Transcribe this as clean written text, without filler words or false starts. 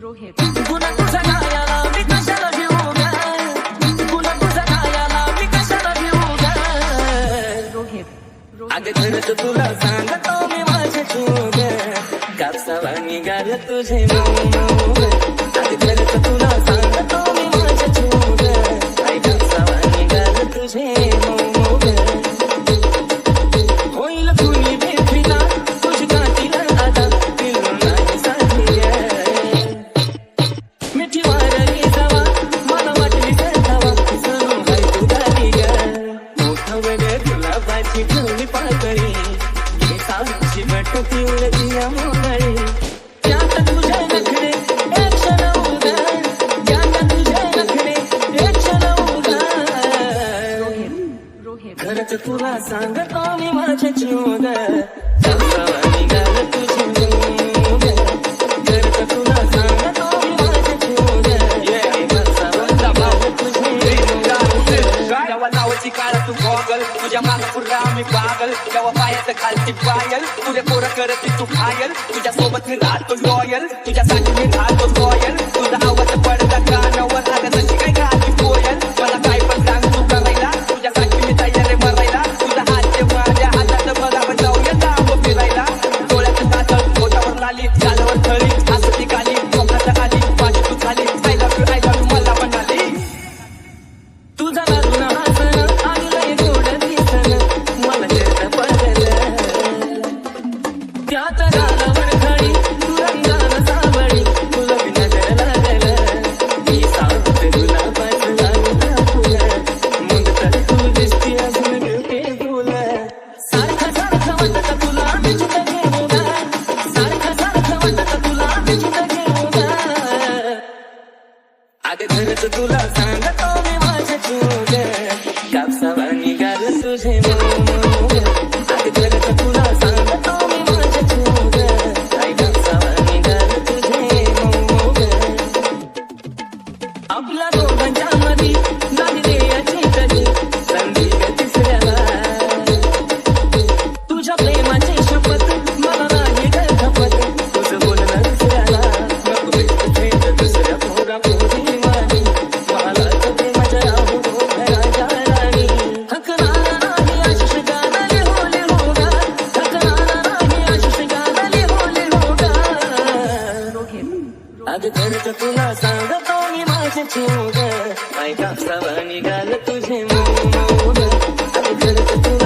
रोहित पुन्हा तुझ्या गायाला मी कशाला घेऊ ग पुन्हा तुझ्या गायाला मी कशाला घेऊ ग रोहित अगं खरंच तुला सांगतो मी माझे तू ग कापसाला निघाल तुझे मऊ मऊ ग अगं खरंच तुला सांगतो मी माझे तू ग आई कापसाला निघाल तुझे मऊ मऊ ग होईल कुणी भेटला तुझी गाठीला आता दिल नाही साथी ग मिठी मारली जावा मला वाटली सरधावा सनू हाय तू गाली ग मोठं वगैरे तुला बाची ठेवली पाकळी हे सावची बटती उलटी मोगळी त्यात तुझे नखरे एक क्षण उदार त्यात तुझे नखरे एक क्षण उदार रोहित खरंच तुला सांगतो मी माझे जीव ग कापसाला निघाल तुझे मऊ ग खरंच तुला सांगतो मी माझे जीव ग कापसाला निघाल तुझे मऊ ग जेव्हा नावाची काळ तू गॉगल तुझ्या माग पुरा मी पागल जेव्हा पायाचं खालची पायल तुझ्या पोरं करत तू खायल तुझ्या सोबत मी राहतो लॉयल तुझ्यासाठी मी राहतो लॉयल तुझा आवाज पडता कानावर आगताची काय गाती कोयल मला काय पण सांग तू करायला तुझ्यासाठी मी तयार आहे मरायला तुझा हात माझ्या हातात बघावं जाऊया जावं फिरायला डोळ्याचं कातळ पोटावर लाली गालावर थळी हसती खाली मुखाच्या खाली माझी तू खाली आय लव्ह यू मला म्हणाली तुझा बाजूला हसणं आणि लय गोड दिसणं मला चिरत पडलं त्यात गालावर खडी तू रंगाला सावळी तुला बी नजर लागलं मी सांगते तुला बाजूला फुलं मग तर तू दिसती अजून ब्युटिफुल सारखं सारखं वाटतं तुला बिचूत घेऊ ग सारखं सारखं वाटतं तुला बिचूत घेऊ ग अगं खरंच तुला सांगतो मी माझे तू ग कापसाला निघाल तुझे मऊ मऊ ग अगं खरंच तुला सांगतो मी माझे तू ग आई कापसाला निघाल तुझे मऊ मऊ ग आपल्या दोघांच्या मधी झाली देयाची कधी संधी ग तिसऱ्याला तुझ्या प्रेमाची शपथ मला नाही ग खपत तुझं बोलणं दुसऱ्याला नको भेटू थेट दुसऱ्या पोरा पोरी माझी मला तर प्रेमाच्या राहू राजा राणी हकनारा नाही आशिष गाणं लिहोले होगा हकनारा नाही आशिष गाणं लिहोले होगा अगं खरंच तुला सांगतो मी माझे तू ग आई कापसाला निघाल तुझे मऊ मऊ ग अगं खरंच तुला